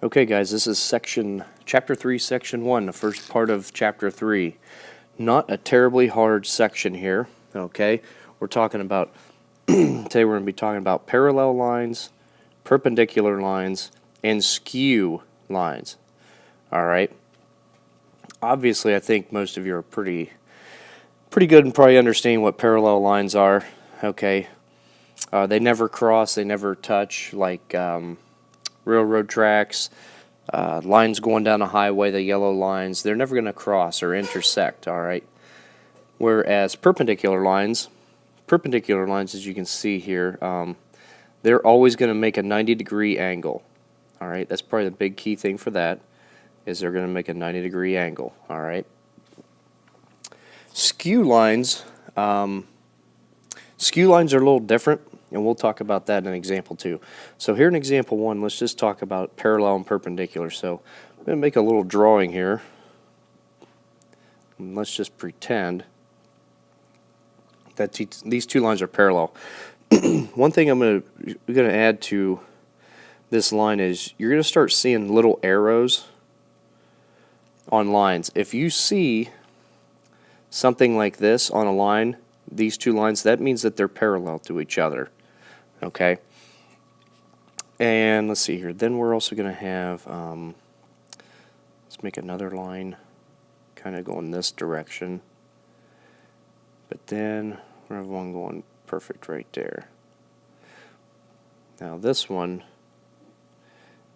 Okay guys, this is chapter 3, section 1, the first part of chapter 3. Not a terribly hard section here, okay? We're talking about, today we're going to be talking about parallel lines, perpendicular lines, and skew lines, alright? Obviously, I think most of you are pretty good in probably understanding what parallel lines are, okay? They never cross, they never touch, like railroad tracks, lines going down a highway, the yellow lines, they're never going to cross or intersect, all right? Whereas perpendicular lines, as you can see here, they're always going to make a 90-degree angle, all right? That's probably the big key thing for that, is they're going to make a 90-degree angle, all right? Skew lines are a little different, and we'll talk about that in an example too. So here in example 1, let's just talk about parallel and perpendicular. So I'm going to make a little drawing here. And let's just pretend that these two lines are parallel. One thing I'm going to add to this line is you're going to start seeing little arrows on lines. If you see something like this on a line, these two lines, that means that they're parallel to each other. Okay, and let's see here. Then we're also going to have, let's make another line kind of going this direction. But then we have one going perfect right there. Now this one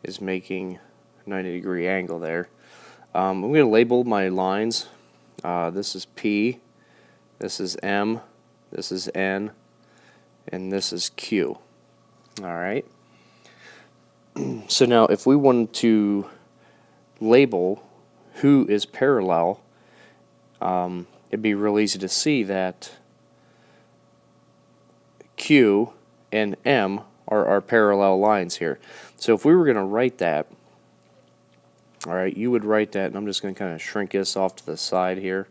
is making a 90-degree angle there. I'm going to label my lines. This is P, this is M, this is N, and this is Q. Alright. So now if we wanted to label who is parallel, it'd be real easy to see that Q and M are our parallel lines here. So if we were going to write that, alright, you would write that, and I'm just going to kind of shrink this off to the side here.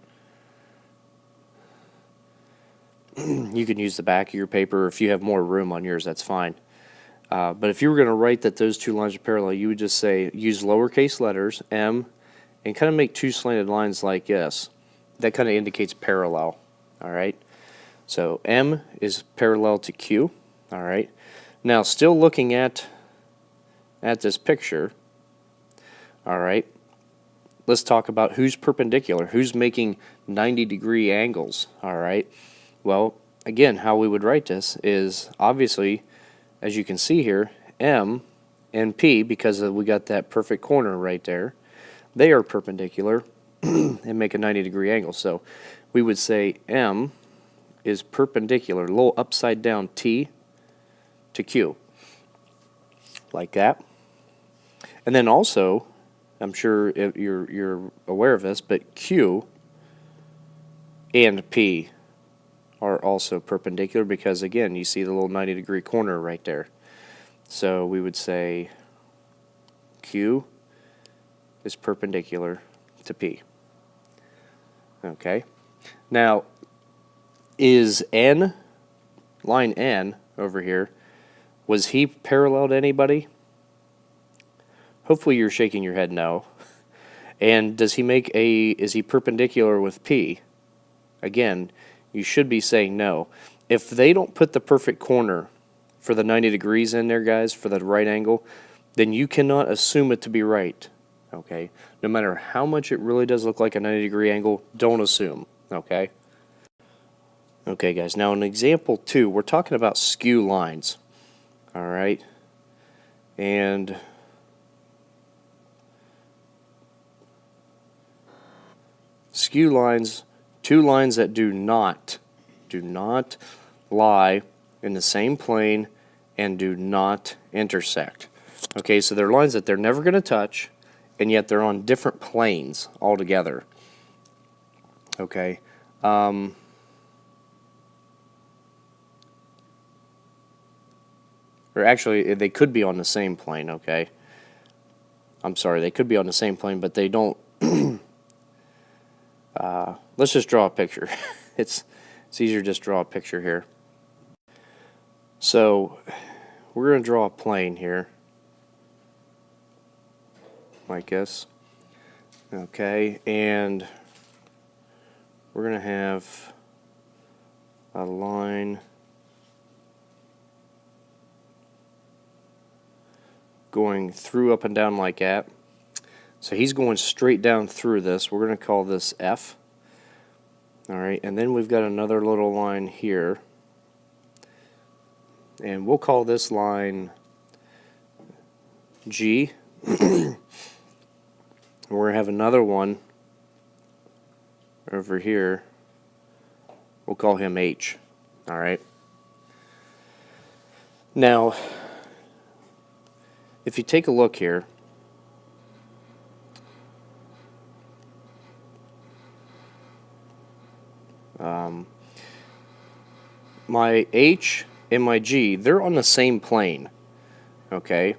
You can use the back of your paper. If you have more room on yours, that's fine. But if you were going to write that those two lines are parallel, you would just say, use lowercase letters, M, and kind of make two slanted lines like this. That kind of indicates parallel. Alright? So M is parallel to Q. Alright? Now, still looking at this picture, alright, let's talk about who's perpendicular, who's making 90-degree angles. Alright? Well, again, how we would write this is, obviously, as you can see here, M and P, because we got that perfect corner right there, they are perpendicular and make a 90-degree angle. So we would say M is perpendicular, a little upside down T to Q, like that. And then also, I'm sure you're aware of this, but Q and P are also perpendicular because, again, you see the little 90-degree corner right there. So we would say Q is perpendicular to P. Okay. Now, is N, line N over here, was he parallel to anybody? Hopefully you're shaking your head no. And is he perpendicular with P? Again, you should be saying no. If they don't put the perfect corner for the 90 degrees in there, guys, for the right angle, then you cannot assume it to be right. Okay? No matter how much it really does look like a 90-degree angle, don't assume. Okay? Okay, guys, now in example 2, we're talking about skew lines. Alright? And skew lines, two lines that do not lie in the same plane and do not intersect. Okay, so they're lines that they're never going to touch, and yet they're on different planes altogether. Okay. Or actually, they could be on the same plane, okay? I'm sorry, they could be on the same plane, but they don't. Let's just draw a picture. It's easier to just draw a picture here. So we're going to draw a plane here. like this. Okay, and we're going to have a line going through up and down like that. So he's going straight down through this. We're going to call this F. Alright, and then we've got another little line here. And we'll call this line G. We're going to have another one over here. We'll call him H. Alright. Now, if you take a look here, my H and my G, they're on the same plane, okay?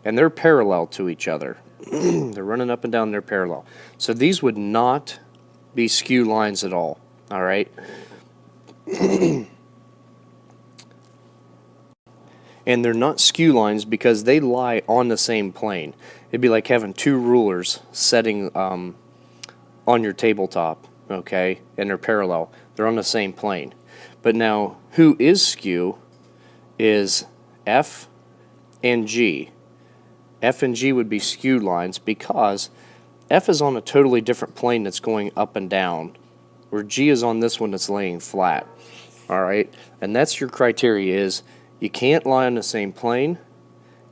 And they're parallel to each other. They're running up and down, they're parallel. So these would not be skew lines at all, all right? And they're not skew lines because they lie on the same plane. It'd be like having two rulers setting on your tabletop, okay? And they're parallel. They're on the same plane. But now, who is skew is F and G. F and G would be skewed lines because F is on a totally different plane that's going up and down, where G is on this one that's laying flat. All right? And that's your criteria is you can't lie on the same plane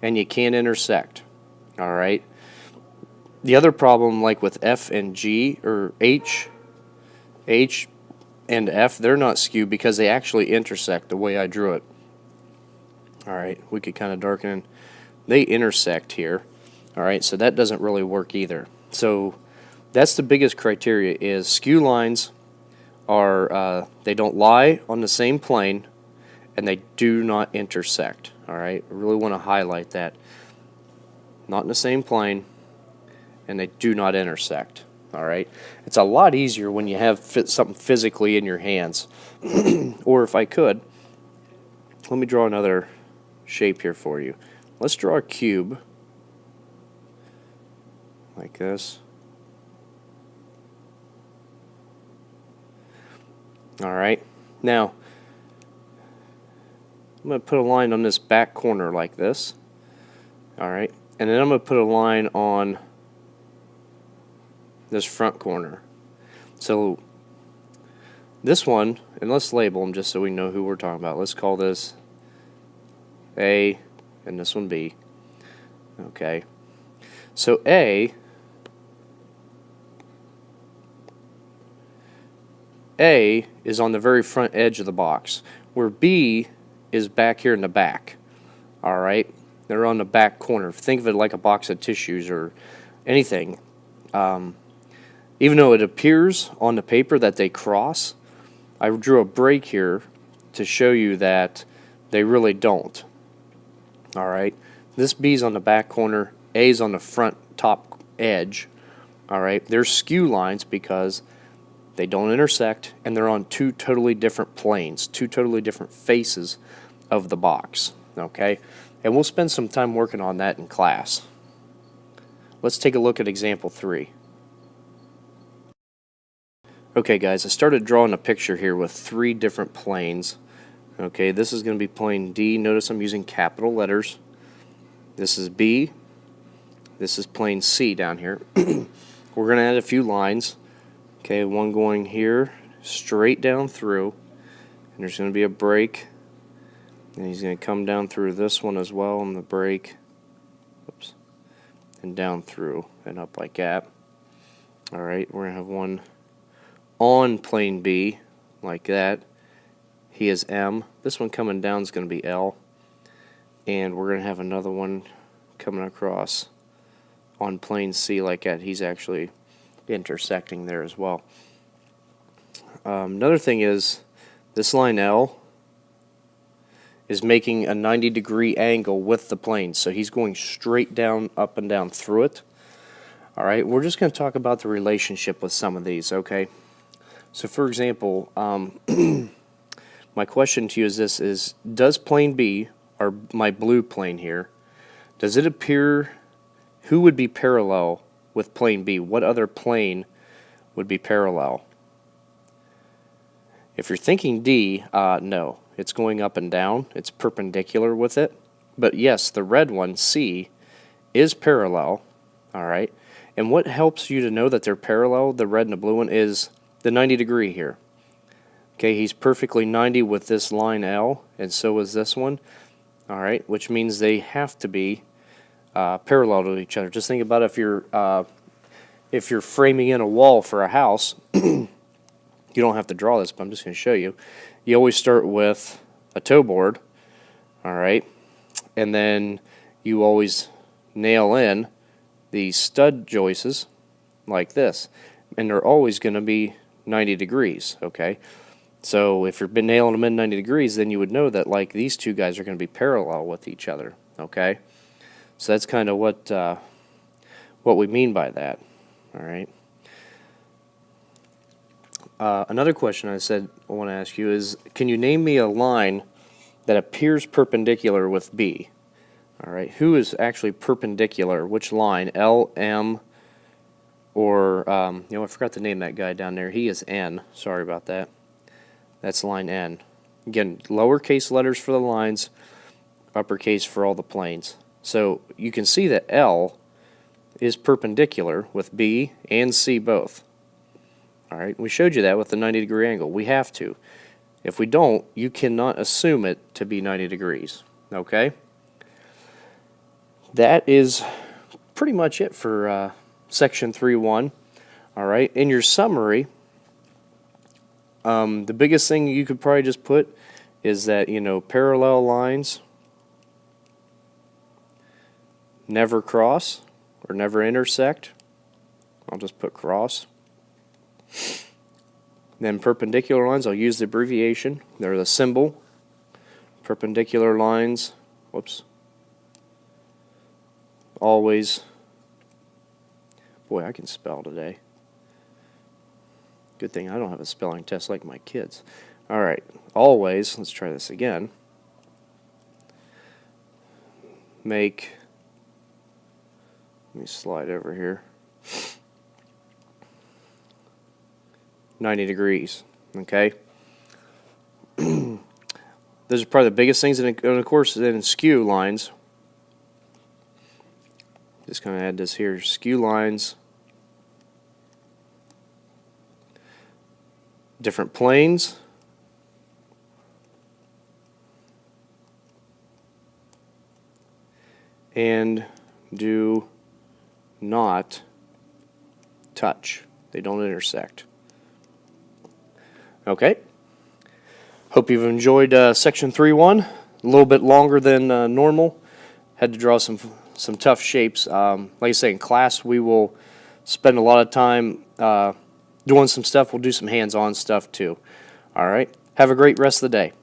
and you can't intersect. All right? The other problem, like with F and G, or H and F, they're not skewed because they actually intersect the way I drew it. All right, we could kind of darken. They intersect here. All right, so that doesn't really work either. So that's the biggest criteria is skew lines are, they don't lie on the same plane and they do not intersect. All right, I really want to highlight that. Not in the same plane and they do not intersect. All right, it's a lot easier when you have something physically in your hands. Or if I could, let me draw another shape here for you. Let's draw a cube like this. All right, now I'm going to put a line on this back corner like this. All right, and then I'm going to put a line on this front corner. So this one, and let's label them just so we know who we're talking about. Let's call this A and this one B. Okay. So A is on the very front edge of the box, where B is back here in the back. All right. They're on the back corner. Think of it like a box of tissues or anything. Even though it appears on the paper that they cross, I drew a break here to show you that they really don't. All right, this B's on the back corner, A's on the front top edge. All right, they're skew lines because they don't intersect and they're on two totally different planes, two totally different faces of the box. Okay, and we'll spend some time working on that in class. Let's take a look at example 3. Okay guys, I started drawing a picture here with 3 different planes. Okay, this is going to be plane D. Notice I'm using capital letters. This is B. This is plane C down here. We're going to add a few lines. Okay, one going here, straight down through. And there's going to be a break. And he's going to come down through this one as well on the break. Oops. And down through and up like that. Alright, we're going to have one on plane B, like that. He is M. This one coming down is going to be L. And we're going to have another one coming across on plane C like that. He's actually intersecting there as well. Another thing is this line L is making a 90-degree angle with the plane. So he's going straight down, up and down through it. All right, we're just going to talk about the relationship with some of these, okay? So for example, my question to you is this, does plane B, or my blue plane here, does it appear who would be parallel with plane B? What other plane would be parallel? If you're thinking D, no. It's going up and down. It's perpendicular with it. But yes, the red one, C, is parallel. All right. And what helps you to know that they're parallel, the red and the blue one, is the 90 degree here. Okay, he's perfectly 90 with this line L, and so is this one. All right, which means they have to be parallel to each other. Just think about if you're framing in a wall for a house. You don't have to draw this, but I'm just going to show you. You always start with a toe board, all right, and then you always nail in the stud joists like this, and they're always going to be 90 degrees, okay? So if you've been nailing them in 90 degrees, then you would know that like these two guys are going to be parallel with each other, okay? So that's kind of what we mean by that, all right? Another question I said I want to ask you is, can you name me a line that appears perpendicular with B? All right, who is actually perpendicular? Which line? L, M, or, I forgot to name that guy down there. He is N. Sorry about that. That's line N. Again, lowercase letters for the lines, uppercase for all the planes. So you can see that L is perpendicular with B and C both. All right, we showed you that with the 90 degree angle. We have to. If we don't, you cannot assume it to be 90 degrees. Okay? That is pretty much it for section 3.1. All right, in your summary, the biggest thing you could probably just put is that, parallel lines never cross or never intersect. I'll just put cross. Then perpendicular lines, I'll use the abbreviation. They're the symbol. Perpendicular lines, always, boy, I can spell today. Good thing I don't have a spelling test like my kids. All right, always, let's try this again. Let me slide over here. 90 degrees, okay? Those are probably the biggest things, and of course, then skew lines. Just going to add this here, skew lines. Different planes. And do not touch. They don't intersect. Okay. Hope you've enjoyed section 3.1. A little bit longer than normal. Had to draw some tough shapes. Like I say, in class we will spend a lot of time doing some stuff. We'll do some hands-on stuff too. All right. Have a great rest of the day.